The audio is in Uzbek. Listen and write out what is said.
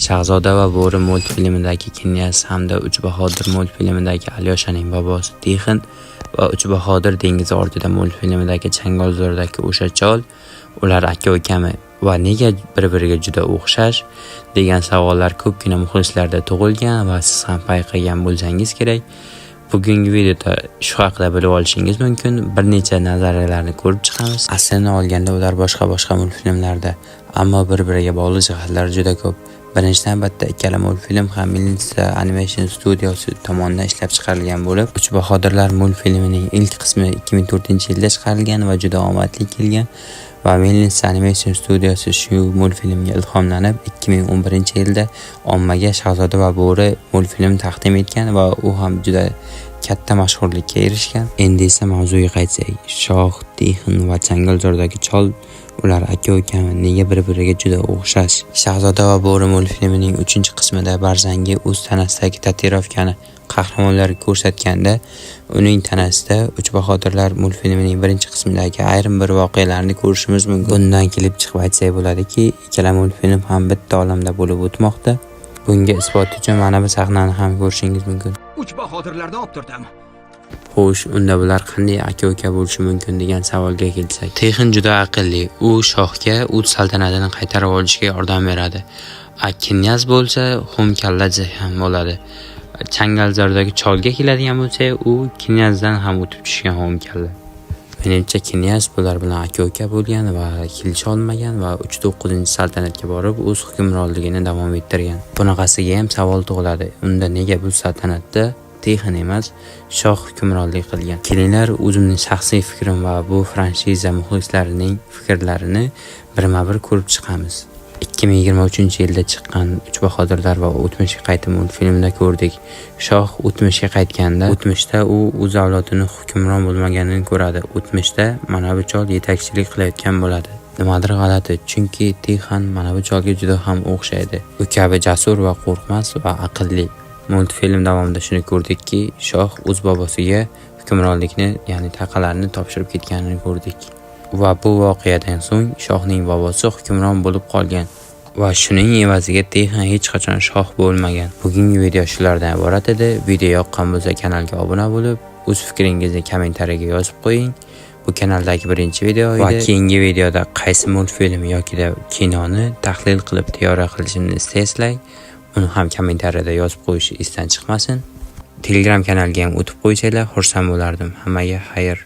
Shahzoda va bo'ri multfilmidagi Knyaz hamda Uch bahodir multfilmidagi Alyoshaning bobosi Tixin va Uch bahodir dengiz ortida multfilmidagi Changalzordagi o'sha chol, ular aka-ukami va nega bir-biriga juda o'xshash degan savollar ko'pgina muxlislarda tug'ilgan va siz ham payqagan bo'lsangiz kerak. Bugungi videoda shu haqida bilib olishingiz mumkin. Bir necha nazariyalarni ko'rib chiqamiz. Aslini olganda ular boshqa multfilmlarda, ammo bir-biriga bog'liq jihatlar juda ko'p. Birinchi navbatda ikkala multfilm ham Millennium Animation Studiosi tomonidan ishlab chiqarilgan bo'lib, Uch bahodirlar multfilmining ilk qismi 2004-yilda chiqarilgan va juda omadli kelgan. Va Millennium Animation Studiosi shu multfilmga ilhomlanib 2011-yilda ommaga Shahzoda va bo'ri multfilm taqdim etgan va u ham juda katta mashhurlikka erishgan. Endi esa mavzuga qaytsak, Shoh, Tixin va Changalzordagi chol, ular aka-ukami nega bir-biriga juda o'xshash? Shahzoda va bo'ri multfilmining 3-qismida Barzangi o'z tanasidagi tatuirovkani qahramonlarga ko'rsatganda, uning tanasida Uch bahodirlar multfilmining 1-qismidagi ayrim bir voqealarni ko'rishimiz mumkin. Bundan kelib chiqib aytsak bo'ladiki, ikkala multfilm ham bitta olamda bo'lib o'tmoqda. Bunga isbot uchun mana bu sahnani ham ko'rishingiz mumkin. Uch bahodirlarni olib turdim. Xo'sh, unda bular qanday aka-uka bo'lishi mumkin degan savolga kelsak. Tixin juda aqlli. U shohga o'z saltanatini qaytarib olishga yordam beradi. Knyaz bo'lsa, xumkallaji ham bo'ladi. Changalzordagi cholga keladigan bo'lsa, u Knyazdan ham o'tib tushgan xumkalla. Menimcha Knyaz bular bilan aka-uka bo'lgan va kelisha olmagan va 39-saltanatga borib o'z hukmronligini davom ettirgan. Bunaqasiga ham savol tug'iladi. Unda nega bu saltanatda Tixin emas, Shoh hukmronlik qilgan? Kelinglar, o'zimning shaxsiy fikrim va bu franshiza muxlislarining fikrlarini birma-bir ko'rib chiqamiz. 2023-yilda chiqqan Uch bahodirlar va O'tmishga qaytib multfilmida ko'rdik. Shoh o'tmishga qaytganda, o'tmishda u o'z avlodini hukmron bo'lmaganini ko'radi. O'tmishda mana bu chol yetakchilik qilayotgan bo'ladi. Nimadir g'alati, chunki Tixin mana bu cholga juda ham o'xshaydi. U kabi jasur va qo'rqmas va aqlli. Multfilm davomida shuni ko'rdikki, Shoh o'z bobosiga hukmronlikni, ya'ni taqalarni topshirib ketganini ko'rdik. Va bu voqeadan so'ng Shohning bobosi hukmron bo'lib qolgan va shuning evaziga Tixin hech qachon shoh bo'lmagan. Bugungi video shulardan iborat edi. Video yoqqan bo'lsa kanalga obuna bo'lib, o'z fikringizni kommentariyaga yozib qo'ying. Bu kanaldagi birinchi video edi. Va keyingi videoda qaysi multfilm yoki kinoni tahlil qilib tayyor qilishimni istaysizlar, uni ham kommentariyada yozib qo'yish esdan chiqmasin. Telegram kanaliga ham o'tib qo'ysanglar, xursand bo'lardim. Hammaga xayr.